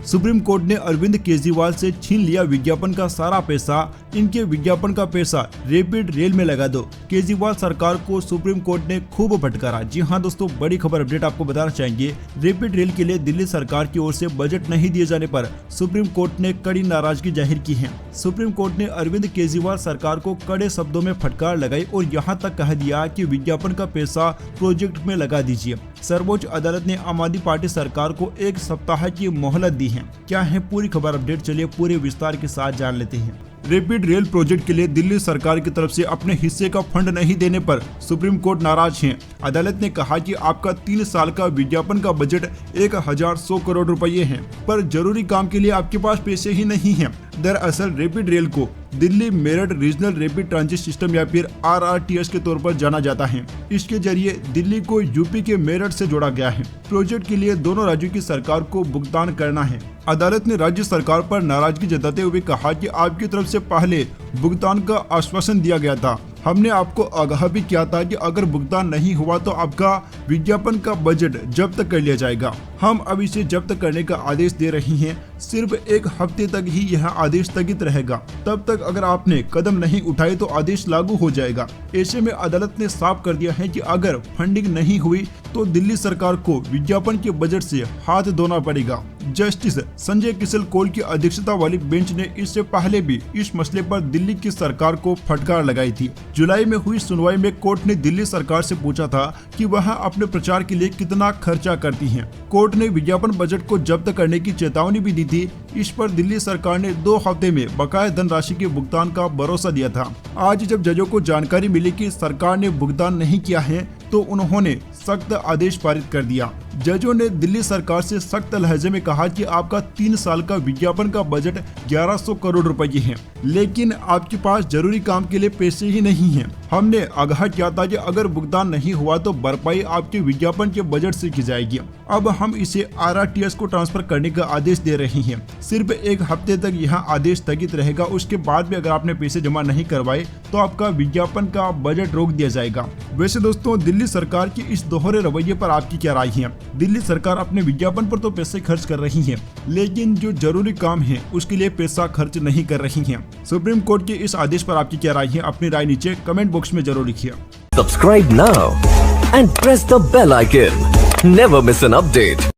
Supreme court ने अरविंद केजरीवाल से छीन लिया विज्ञापन का सारा पैसा, इनके विज्ञापन का पैसा रैपिड रेल में लगा दो। केजरीवाल सरकार को सुप्रीम कोर्ट ने खूब फटकारा। जी हां दोस्तों, बड़ी खबर अपडेट आपको बताना चाहेंगे। रैपिड रेल के लिए दिल्ली सरकार की ओर से बजट नहीं दिए जाने पर सुप्रीम कोर्ट ने कड़ी नाराजगी जाहिर की है। सुप्रीम कोर्ट ने अरविंद केजरीवाल सरकार को कड़े शब्दों में फटकार लगाई और यहाँ तक कह दिया कि विज्ञापन का पैसा प्रोजेक्ट में लगा दीजिए। सर्वोच्च अदालत ने आम आदमी पार्टी सरकार को 1 सप्ताह की मोहलत दी है। क्या है पूरी खबर अपडेट, चलिए पूरे विस्तार के साथ जान लेते हैं। रैपिड रेल प्रोजेक्ट के लिए दिल्ली सरकार की तरफ से अपने हिस्से का फंड नहीं देने पर सुप्रीम कोर्ट नाराज है। अदालत ने कहा कि आपका 3 साल का विज्ञापन का बजट 1100 करोड़ रुपए है, पर जरूरी काम के लिए आपके पास पैसे ही नहीं हैं। दरअसल रैपिड रेल को Delhi Meerut regional rapid transit system या फिर RRTS के तौर पर जाना जाता है। इसके जरिए दिल्ली को यूपी के मेरठ से जोड़ा गया है। प्रोजेक्ट के लिए दोनों राज्यों की सरकार को भुगतान करना है। अदालत ने राज्य सरकार पर नाराजगी जताते हुए कहा कि आपकी तरफ से पहले भुगतान का आश्वासन दिया गया था। हमने आपको आगाह भी किया था कि अगर भुगतान नहीं हुआ तो आपका विज्ञापन का बजट जब्त कर लिया जाएगा। हम अब इसे जब्त करने का आदेश दे रही हैं। सिर्फ 1 हफ्ते तक ही यह आदेश स्थगित रहेगा। तब तक अगर आपने कदम नहीं उठाए तो आदेश लागू हो जाएगा। ऐसे में अदालत ने साफ कर दिया है कि अगर फंडिंग नहीं हुई तो दिल्ली सरकार को विज्ञापन के बजट से हाथ धोना पड़ेगा। जस्टिस संजय किशन कौल की अध्यक्षता वाली बेंच ने इससे पहले भी इस मसले पर दिल्ली की सरकार को फटकार लगाई थी। जुलाई में हुई सुनवाई में कोर्ट ने दिल्ली सरकार से पूछा था कि वह अपने प्रचार के लिए कितना खर्चा करती है। कोर्ट ने विज्ञापन बजट को जब्त करने की चेतावनी भी दी थी। इस पर दिल्ली सरकार ने 2 हफ्ते में बकाया धनराशि के भुगतान का भरोसा दिया था। आज जब जजों को जानकारी मिली कि सरकार ने भुगतान नहीं किया है तो उन्होंने सख्त आदेश पारित कर दिया। जजों ने दिल्ली सरकार से सख्त लहजे में कहा कि आपका 3 साल का विज्ञापन का बजट 1100 करोड़ रुपए है, लेकिन आपके पास जरूरी काम के लिए पैसे ही नहीं हैं। हमने आगाह किया था कि अगर भुगतान नहीं हुआ तो भरपाई आपके विज्ञापन के बजट से की जाएगी। अब हम इसे RRTS को ट्रांसफर करने का आदेश दे रहे हैं। सिर्फ 1 हफ्ते तक यह आदेश स्थगित रहेगा। उसके बाद भी अगर आपने पैसे जमा नहीं करवाए तो आपका विज्ञापन का बजट रोक दिया जाएगा। वैसे दोस्तों, दिल्ली सरकार की इस दोहरे रवैये पर आपकी क्या राय है? दिल्ली सरकार अपने विज्ञापन पर तो पैसे खर्च कर रही है, लेकिन जो जरूरी काम है उसके लिए पैसा खर्च नहीं कर रही है। सुप्रीम कोर्ट के इस आदेश पर आपकी क्या राय है? अपनी राय नीचे कमेंट बॉक्स में जरूर लिखिए। Subscribe now and press the bell icon. Never miss an update.